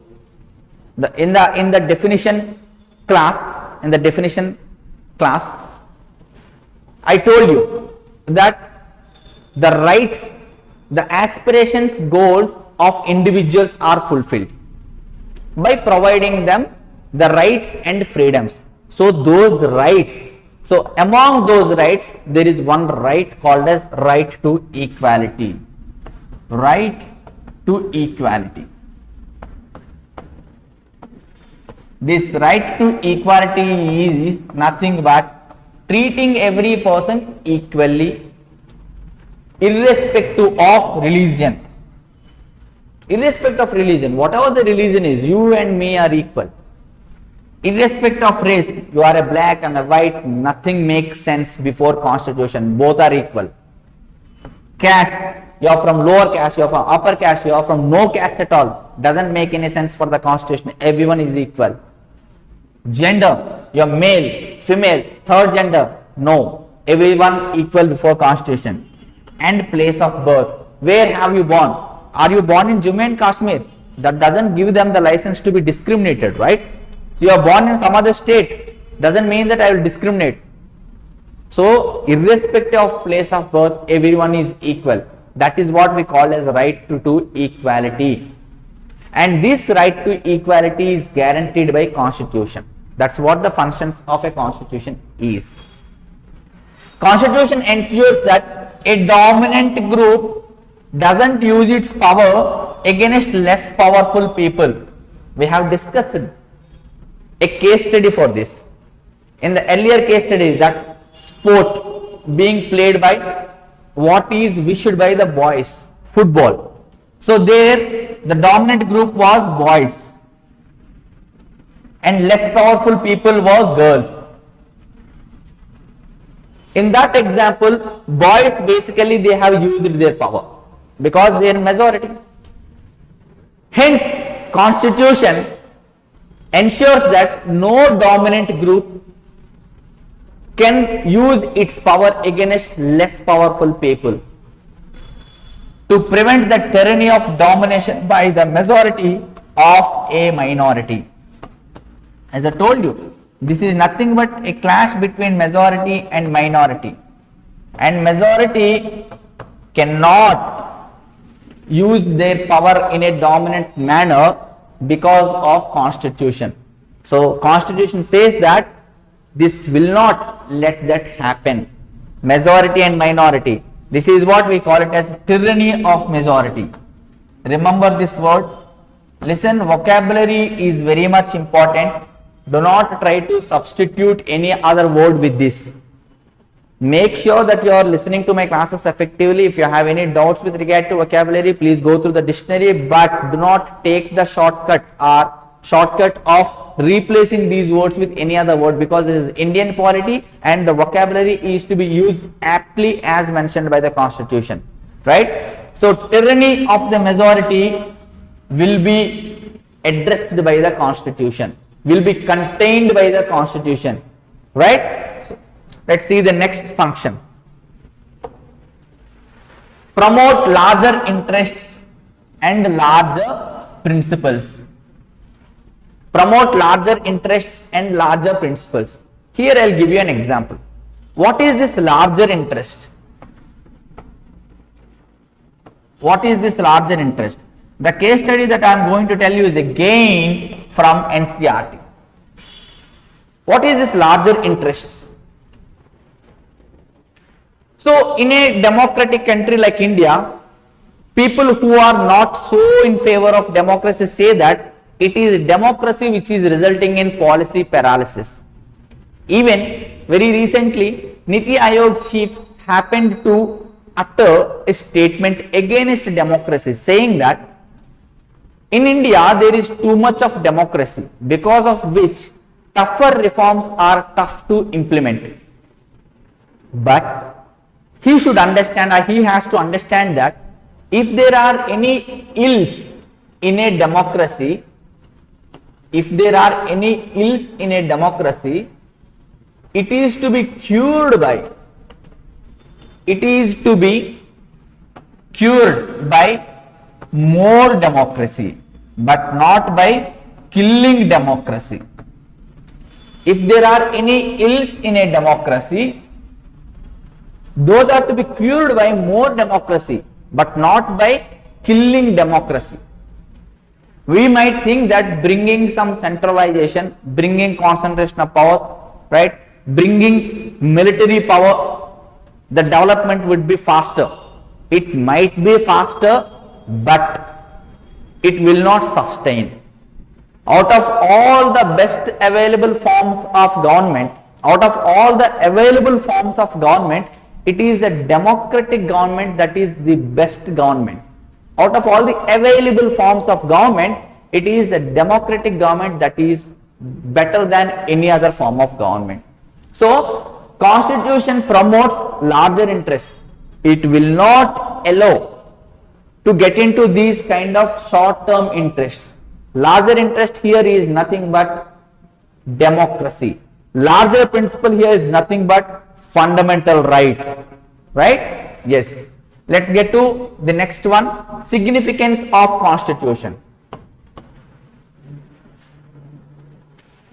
in the definition class, I told you that the rights, the aspirations, goals of individuals are fulfilled by providing them the rights and freedoms. So those rights, so among those rights, there is one right called as right to equality. Right to equality. This right to equality is nothing but treating every person equally, irrespective of religion. Irrespective of religion, whatever the religion is, you and me are equal. Irrespective of race, you are a black and a white, nothing makes sense before constitution, both are equal. Caste, you are from lower caste, you are from upper caste, you are from no caste at all, doesn't make any sense for the constitution, everyone is equal. Gender, you are male, female, third gender, no, everyone equal before constitution. And place of birth, where have you born? Are you born in Jammu and Kashmir? That doesn't give them the license to be discriminated, right? So you are born in some other state, doesn't mean that I will discriminate. So irrespective of place of birth, everyone is equal. That is what we call as right to equality. And this right to equality is guaranteed by constitution. That's what the functions of a constitution is. Constitution ensures that a dominant group doesn't use its power against less powerful people. We have discussed a case study for this. In the earlier case study, that sport being played by what is wished by the boys, football. So there the dominant group was boys and less powerful people were girls. In that example, boys basically they have used their power because they are majority. Hence, constitution ensures that no dominant group can use its power against less powerful people to prevent the tyranny of domination by the majority of a minority. As I told you, this is nothing but a clash between majority and minority, and majority cannot use their power in a dominant manner because of constitution. So constitution says that this will not let that happen. Majority and minority, this is what we call it as tyranny of majority. Remember this word. Listen, vocabulary is very much important. Do not try to substitute any other word with this. Make sure that you are listening to my classes effectively. If you have any doubts with regard to vocabulary, please go through the dictionary, but do not take the shortcut or shortcut of replacing these words with any other word, because this is Indian polity and the vocabulary is to be used aptly as mentioned by the constitution, right? So tyranny of the majority will be addressed by the constitution, will be contained by the constitution, right? So let's see the next function. Promote larger interests and larger principles. Promote larger interests and larger principles. Here I'll give you an example. What is this larger interest? What is this larger interest? The case study that I am going to tell you is again from NCERT. What is this larger interest? So in a democratic country like India, people who are not so in favor of democracy say that it is democracy which is resulting in policy paralysis. Even very recently, Niti Aayog chief happened to utter a statement against democracy, saying that in India there is too much of democracy, because of which tougher reforms are tough to implement. But he should understand, or he has to understand, that if there are any ills in a democracy, it is to be cured by more democracy, but not by killing democracy. If there are any ills in a democracy, those are to be cured by more democracy, but not by killing democracy. We might think that bringing some centralization, bringing concentration of powers, right, bringing military power, the development would be faster. It might be faster, but it will not sustain. Out of all the best available forms of government, it is a democratic government that is the best government. Out of all the available forms of government, it is the democratic government that is better than any other form of government. So, Constitution promotes larger interests. It will not allow to get into these kind of short-term interests. Larger interest here is nothing but democracy. Larger principle here is nothing but fundamental rights, right? Yes. Let's get to the next one. Significance of Constitution.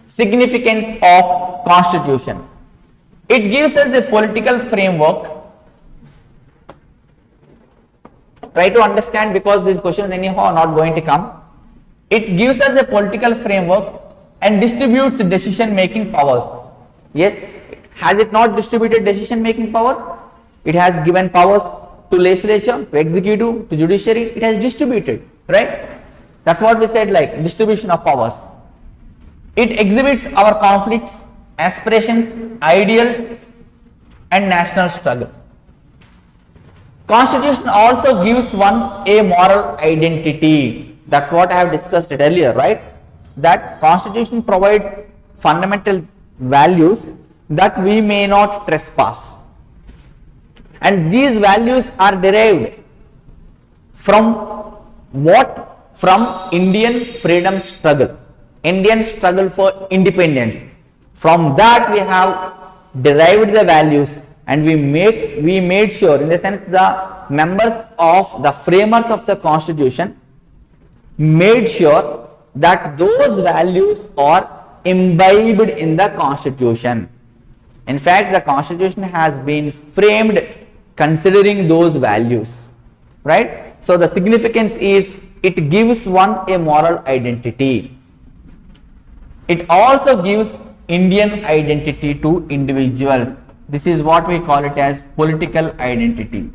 Significance of Constitution. It gives us a political framework. Try to understand, because these questions anyhow are not going to come. It gives us a political framework and distributes decision making powers. Yes, has it not distributed decision making powers? It has given powers to legislature, to executive, to judiciary. It has distributed, right? That's what we said, like distribution of powers. It exhibits our conflicts, aspirations, ideals, and national struggle. Constitution also gives one a moral identity. That's what I have discussed it earlier, right? That Constitution provides fundamental values that we may not trespass. And these values are derived from what? From Indian freedom struggle, Indian struggle for independence. From that we have derived the values, and we made sure, in the sense the members of the framers of the Constitution made sure that those values are imbibed in the Constitution. In fact, the Constitution has been framed considering those values, right? So the significance is it gives one a moral identity. It also gives Indian identity to individuals. This is what we call it as political identity.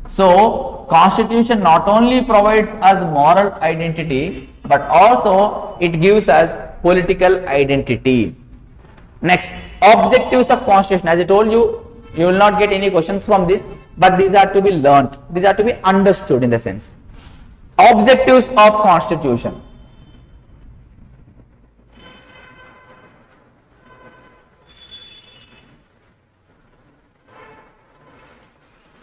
So Constitution not only provides us moral identity, but also it gives us political identity. Next, objectives of Constitution. As I told you, you will not get any questions from this, but these are to be learnt. These are to be understood in the sense. Objectives of Constitution.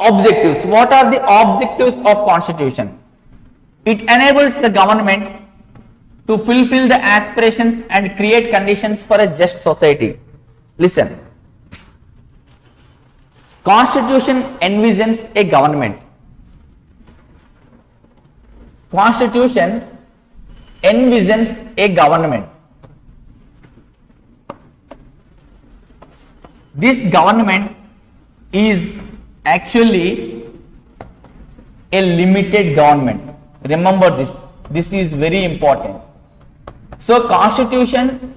Objectives. What are the objectives of constitution? It enables the government to fulfill the aspirations and create conditions for a just society. Listen. Constitution envisions a government. Constitution envisions a government. This government is actually a limited government. Remember this. This is very important. So Constitution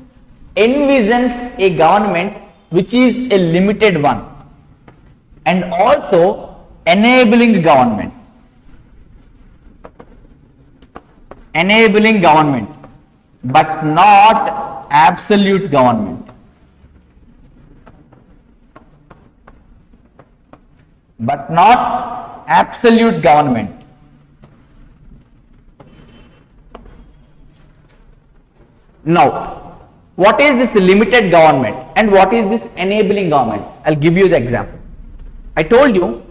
envisions a government which is a limited one and also enabling government. Enabling government, but not absolute government. But not absolute government. Now, what is this limited government and what is this enabling government? I'll give you the example. I told you,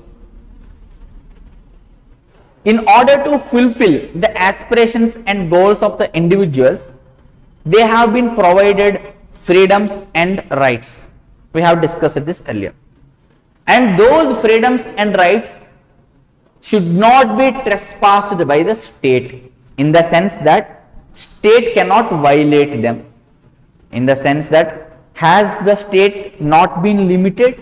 in order to fulfill the aspirations and goals of the individuals, they have been provided freedoms and rights. We have discussed this earlier. And those freedoms and rights should not be trespassed by the state, in the sense that state cannot violate them. In the sense that, has the state not been limited?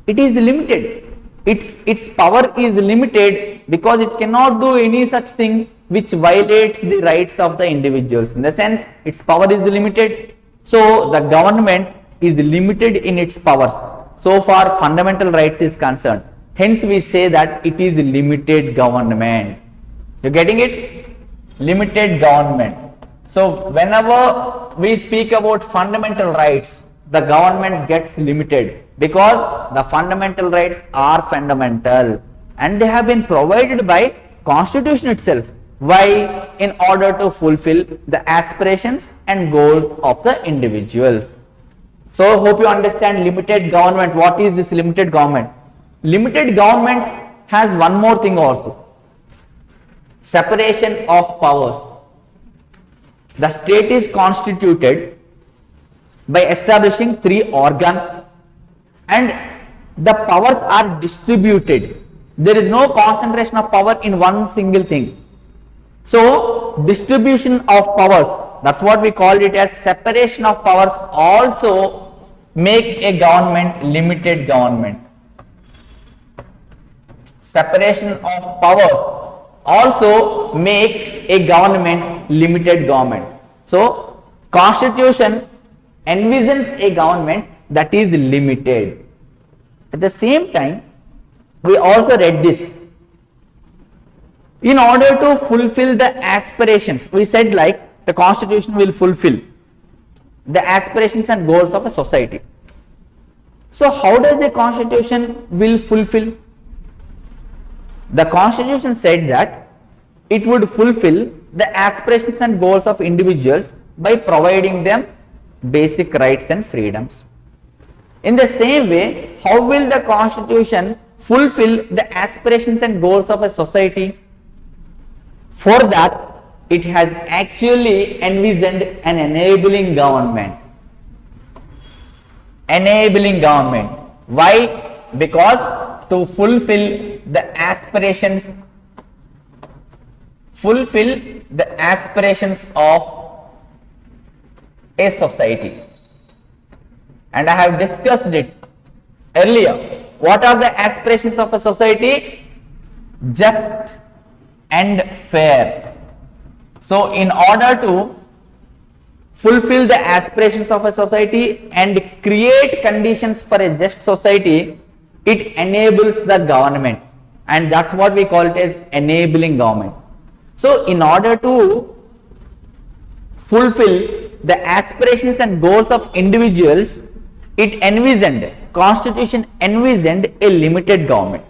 It is limited. Its power is limited because it cannot do any such thing which violates the rights of the individuals. In the sense, its power is limited. So the government is limited in its powers so far fundamental rights is concerned. Hence we say that it is limited government. You getting it? Limited government. So whenever we speak about fundamental rights, the government gets limited because the fundamental rights are fundamental and they have been provided by Constitution itself. Why? In order to fulfill the aspirations and goals of the individuals. So hope you understand limited government. What is this limited government? Limited government has one more thing also. Separation of powers. The state is constituted by establishing 3 organs and the powers are distributed. There is no concentration of power in one single thing. So distribution of powers, that's what we call it as separation of powers, also make a government limited government. Separation of powers also make a government limited government. So Constitution envisions a government that is limited. At the same time, we also read this. In order to fulfill the aspirations, we said like the Constitution will fulfill the aspirations and goals of a society. So how does a Constitution will fulfill? The Constitution said that it would fulfill the aspirations and goals of individuals by providing them basic rights and freedoms. In the same way, how will the Constitution fulfill the aspirations and goals of a society? For that, it has actually envisioned an enabling government. Enabling government. Why? Because to fulfill the aspirations of a society. And I have discussed it earlier. What are the aspirations of a society? Just and fair. So in order to fulfill the aspirations of a society and create conditions for a just society, it enables the government, and that's what we call it as enabling government. So in order to fulfill the aspirations and goals of individuals, Constitution envisioned a limited government.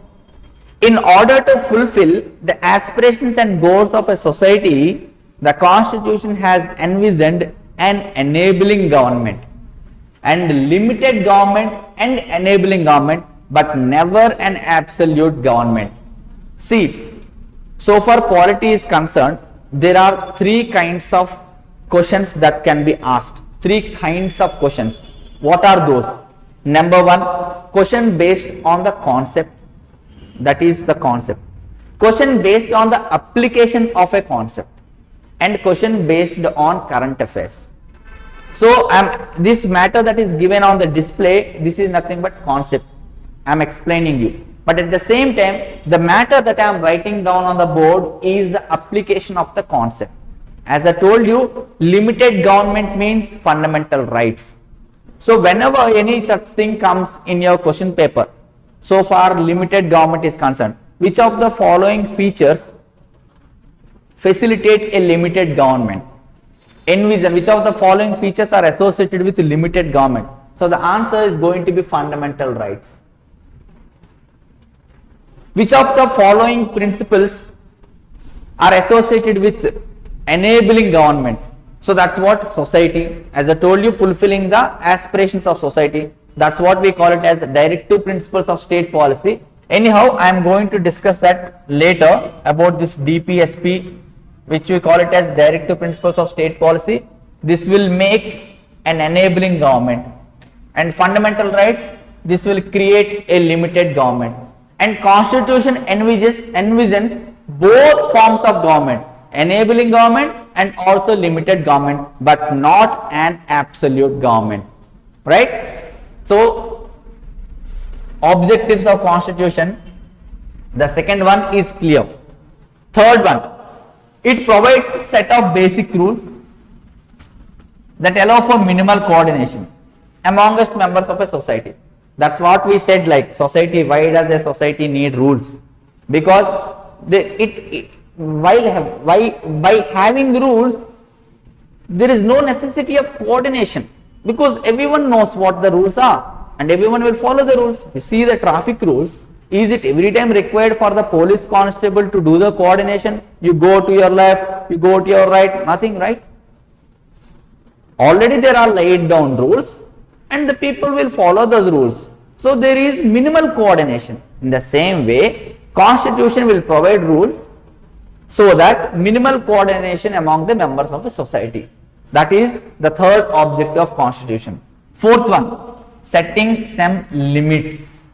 In order to fulfill the aspirations and goals of a society, the Constitution has envisioned an enabling government. And limited government and enabling government but never an absolute government. See, so far polity is concerned, there are three kinds of questions that can be asked. Three kinds of questions. What are those? Number one, question based on the concept, that is the concept. Question based on the application of a concept, and question based on current affairs. So this matter that is given on the display, this is nothing but concept. I am explaining you. But at the same time, the matter that I am writing down on the board is the application of the concept. As I told you, limited government means fundamental rights. So whenever any such thing comes in your question paper, so far limited government is concerned, which of the following features facilitate a limited government? Envision, which of the following features are associated with limited government? So the answer is going to be fundamental rights. Which of the following principles are associated with enabling government? So that's what society, as I told you, fulfilling the aspirations of society. That's what we call it as directive principles of state policy. Anyhow, I am going to discuss that later about this DPSP, which we call it as directive principles of state policy. This will make an enabling government, and fundamental rights, this will create a limited government. And constitution envisions both forms of government, enabling government and also limited government, but not an absolute government, right? So objectives of constitution, the second one is clear. Third one, it provides set of basic rules that allow for minimal coordination amongst members of a society. That's what we said, like society, why does a society need rules? Because by having rules, there is no necessity of coordination, because everyone knows what the rules are and everyone will follow the rules. You see the traffic rules, is it every time required for the police constable to do the coordination? You go to your left, you go to your right, nothing, right? Already there are laid down rules and the people will follow those rules. So there is minimal coordination. In the same way, constitution will provide rules so that minimal coordination among the members of a society. That is the third object of constitution. Fourth one, setting some limits.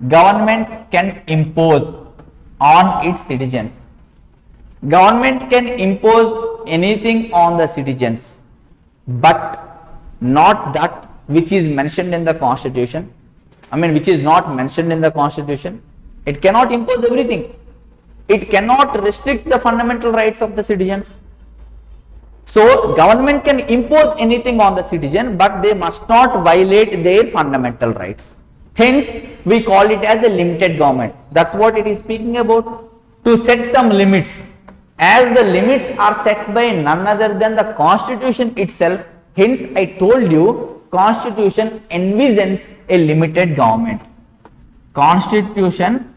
Government can impose on its citizens. Government can impose anything on the citizens, but not that which is mentioned in the constitution. Which is not mentioned in the constitution. It cannot impose everything. It cannot restrict the fundamental rights of the citizens. So government can impose anything on the citizen, but they must not violate their fundamental rights. Hence, we call it as a limited government. That's what it is speaking about, to set some limits. As the limits are set by none other than the constitution itself, hence I told you, constitution envisions a limited government. Constitution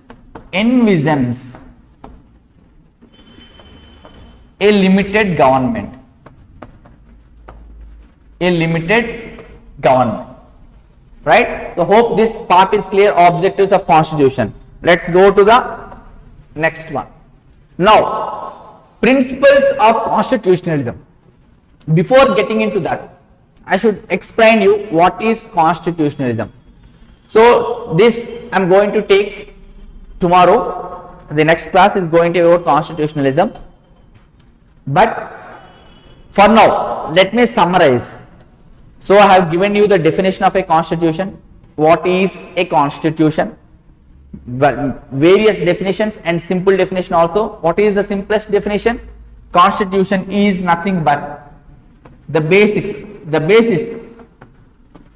envisions a limited government. A limited government. Right? So hope this part is clear. Objectives of constitution. Let's go to the next one. Now, principles of constitutionalism. Before getting into that, I should explain you what is constitutionalism. So this I am going to take tomorrow. The next class is going to be about constitutionalism. But for now, let me summarize. So I have given you the definition of a constitution. What is a constitution? Well, various definitions and simple definition also. What is the simplest definition? Constitution is nothing but the basis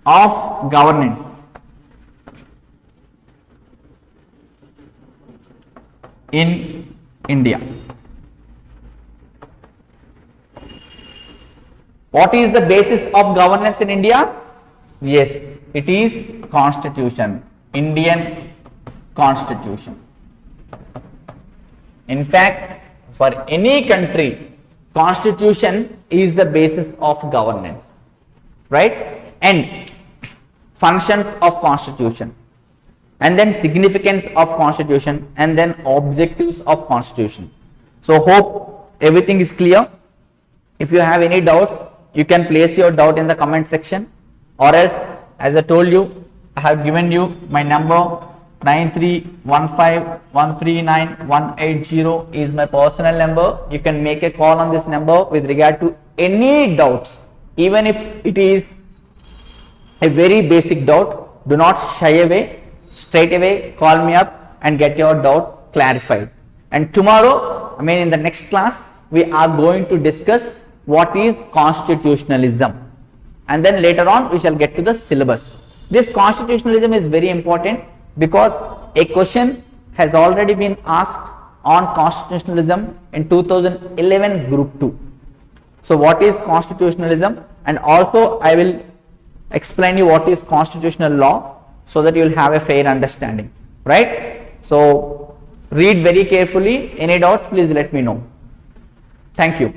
of governance. In India. What is the basis of governance in India? Yes, it is constitution, Indian constitution. In fact, for any country, constitution is the basis of governance, right? And functions of constitution. and then significance of constitution, and then objectives of constitution. So hope everything is clear. If you have any doubts, you can place your doubt in the comment section, or else, as I told you, I have given you my number 9315139180 is my personal number. You can make a call on this number with regard to any doubts, even if it is a very basic doubt. Do not shy away, straight away call me up and get your doubt clarified. And tomorrow, in the next class, we are going to discuss what is constitutionalism, and then later on we shall get to the syllabus. This constitutionalism is very important because a question has already been asked on constitutionalism in 2011 group 2. So what is constitutionalism, and also I will explain you what is constitutional law, so that you will have a fair understanding, right? So read very carefully. Any doubts, please let me know. Thank you.